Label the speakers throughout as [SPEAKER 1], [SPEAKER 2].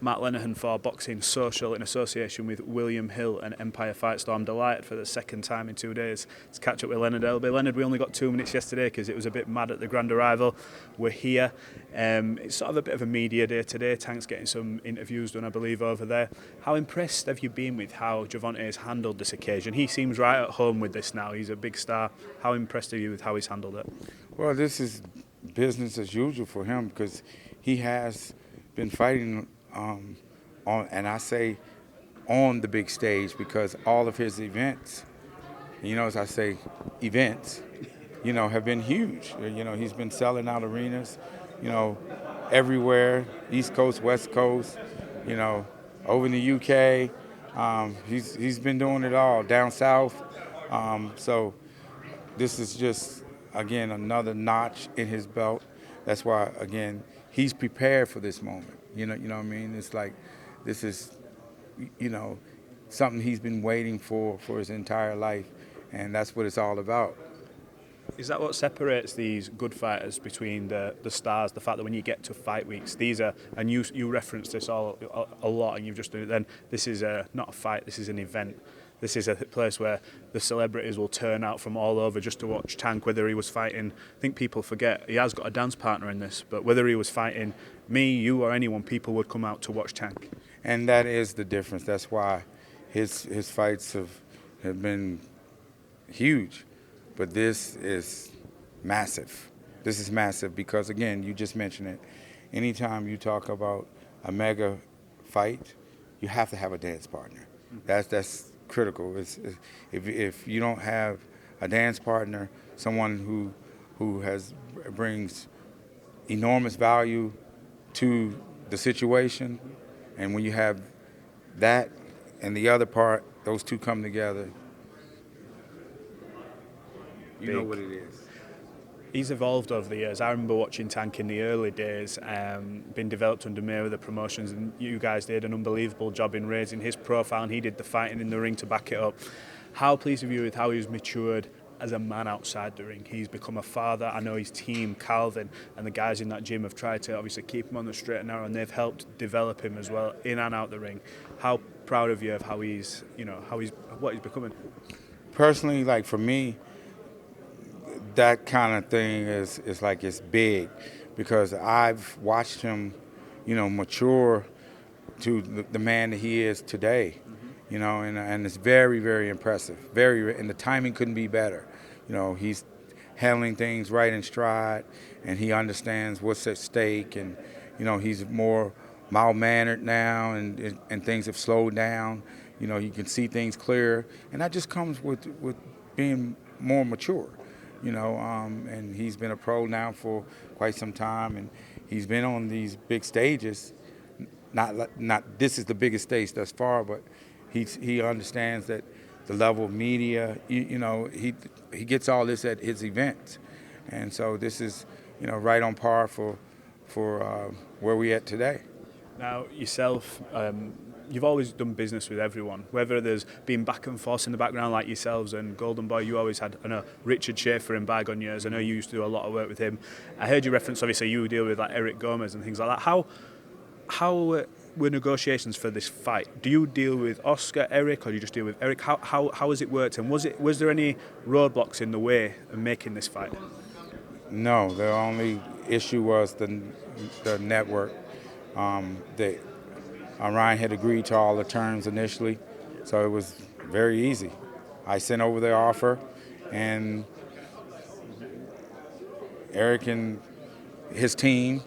[SPEAKER 1] Matt Lenihan for Boxing Social in association with William Hill and Empire Fight Store. I'm delighted for the second time in 2 days to catch up with Leonard Ellerbe. Leonard, we only got 2 minutes yesterday because it was a bit mad at the grand arrival. We're here. It's sort of a bit of a media day today. Tank's getting some interviews done, I believe, over there. How impressed have you been with how Gervonta has handled this occasion? He seems right at home with this now. He's a big star. How impressed are you with how he's handled it?
[SPEAKER 2] Well, this is business as usual for him because he has been fighting on, and I say on the big stage, because all of his events, as I say, events, have been huge. He's been selling out arenas, everywhere, East Coast, West Coast, over in the UK. He's been doing it all, down south. So this is just, again, another notch in his belt. That's why, again, he's prepared for this moment. You know what I mean? It's like this is, something he's been waiting for his entire life, and that's what it's all about.
[SPEAKER 1] Is that what separates these good fighters between the stars? The fact that when you get to fight weeks, these are, and you reference this a lot, and you've just done it then, this is not a fight, this is an event. This is a place where the celebrities will turn out from all over just to watch Tank, whether he was fighting, I think people forget, he has got a dance partner in this, but whether he was fighting me, you or anyone, people would come out to watch Tank.
[SPEAKER 2] And that is the difference. That's why his fights have been huge. But this is massive. This is massive because, again, you just mentioned it. Anytime you talk about a mega fight, you have to have a dance partner. That's critical. If you don't have a dance partner, someone who brings enormous value to the situation, and when you have that and the other part, those two come together, you know what it is.
[SPEAKER 1] He's evolved over the years. I remember watching Tank in the early days, been developed under Mayweather Promotions, and you guys did an unbelievable job in raising his profile, and he did the fighting in the ring to back it up. How pleased are you with how he's matured as a man outside the ring? He's become a father. I know his team, Calvin, and the guys in that gym have tried to obviously keep him on the straight and narrow, and they've helped develop him as well, in and out the ring. How proud of you of how he's, what he's becoming?
[SPEAKER 2] Personally, like for me, that kind of thing is like it's big because I've watched him, mature to the man that he is today, and it's very, very impressive. And the timing couldn't be better. He's handling things right in stride, and he understands what's at stake, and he's more mild-mannered now, and things have slowed down. You can see things clearer, and that just comes with being more mature. And he's been a pro now for quite some time, and he's been on these big stages. Not this is the biggest stage thus far, but he understands that the level of media. He gets all this at his events, and so this is right on par for where we at today.
[SPEAKER 1] Now yourself. You've always done business with everyone, whether there's been back and forth in the background like yourselves and Golden Boy. You always had, I know, Richard Schaefer in bygone years. I know you used to do a lot of work with him. I heard you reference, obviously, you deal with like Eric Gomez and things like that. How were negotiations for this fight? Do you deal with Oscar, Eric, or do you just deal with Eric? How has it worked? And was there any roadblocks in the way of making this fight?
[SPEAKER 2] No, the only issue was the network. Ryan had agreed to all the terms initially, so it was very easy. I sent over the offer, and Eric and his team,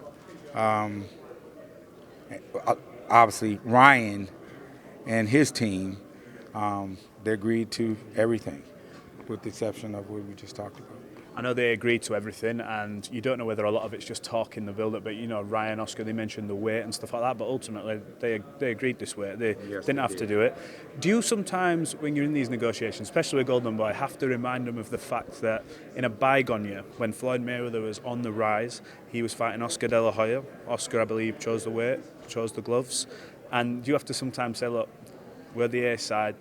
[SPEAKER 2] obviously Ryan and his team, they agreed to everything, with the exception of what we just talked about.
[SPEAKER 1] I know they agreed to everything, and you don't know whether a lot of it's just talk in the build-up, but Ryan, Oscar, they mentioned the weight and stuff like that, but ultimately they agreed this way. They didn't have to do it. Do you sometimes, when you're in these negotiations, especially with Golden Boy, have to remind them of the fact that in a bygone year, when Floyd Mayweather was on the rise, he was fighting Oscar De La Hoya. Oscar, I believe, chose the weight, chose the gloves, and you have to sometimes say, look, we're the A side,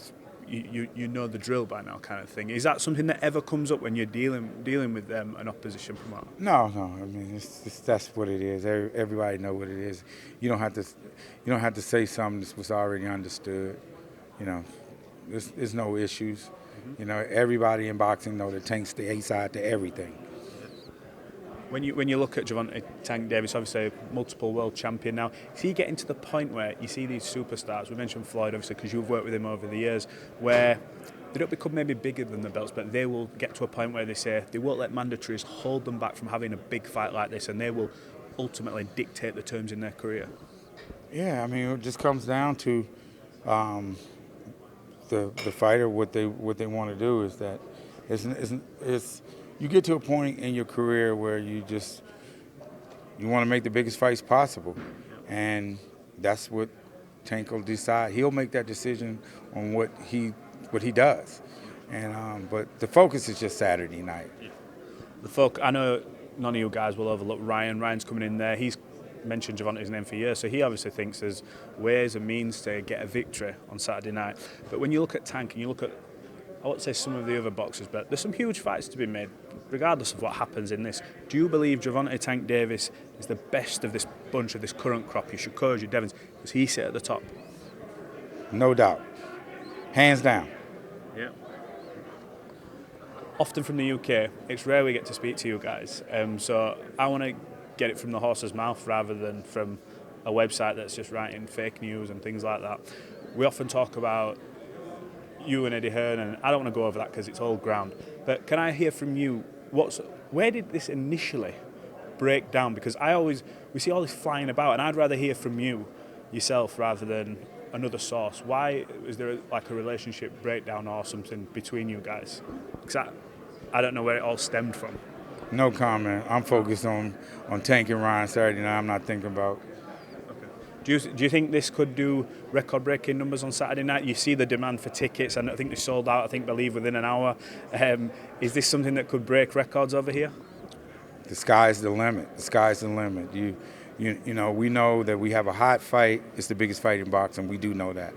[SPEAKER 1] you know the drill by now, kind of thing. Is that something that ever comes up when you're dealing with an opposition promoter?
[SPEAKER 2] No. I mean, that's what it is. Everybody know what it is. You don't have to say something that was already understood. You know, there's no issues. You know, everybody in boxing know that Tank's the A side to everything.
[SPEAKER 1] When you look at Gervonta Tank Davis, obviously multiple world champion now, is he getting to the point where you see these superstars? We mentioned Floyd, obviously, because you've worked with him over the years, where they don't become maybe bigger than the belts, but they will get to a point where they say they won't let mandatories hold them back from having a big fight like this, and they will ultimately dictate the terms in their career.
[SPEAKER 2] Yeah, I mean, it just comes down to the fighter. What they want to do is that it's you get to a point in your career where you want to make the biggest fights possible, and that's what Tank will decide. He'll make that decision on what he does, and but the focus is just Saturday night.
[SPEAKER 1] I know none of you guys will overlook Ryan. Ryan's coming in there. He's mentioned Gervonta's name for years, so he obviously thinks there's ways and means to get a victory on Saturday night. But when you look at Tank and you look at, I won't say some of the other boxers, but there's some huge fights to be made, regardless of what happens in this. Do you believe Gervonta Tank Davis is the best of this bunch of this current crop? Your Shakurs, your Devons, does he sit at the top?
[SPEAKER 2] No doubt, hands down.
[SPEAKER 1] Yeah. Often from the UK, it's rare we get to speak to you guys, so I want to get it from the horse's mouth rather than from a website that's just writing fake news and things like that. We often talk about you and Eddie Hearn, and I don't want to go over that because it's old ground. But can I hear from you, where did this initially break down? Because we see all this flying about, and I'd rather hear from you yourself rather than another source. Why is there like a relationship breakdown or something between you guys? Because I don't know where it all stemmed from.
[SPEAKER 2] No comment. I'm focused on Tank and Ryan Saturday night. I'm not thinking about.
[SPEAKER 1] Okay. Do you think this could do record-breaking numbers on Saturday night? You see the demand for tickets, and I think they sold out. I believe within an hour. Is this something that could break records over here?
[SPEAKER 2] The sky's the limit. The sky's the limit. You know, we know that we have a hot fight. It's the biggest fight in boxing. We do know that.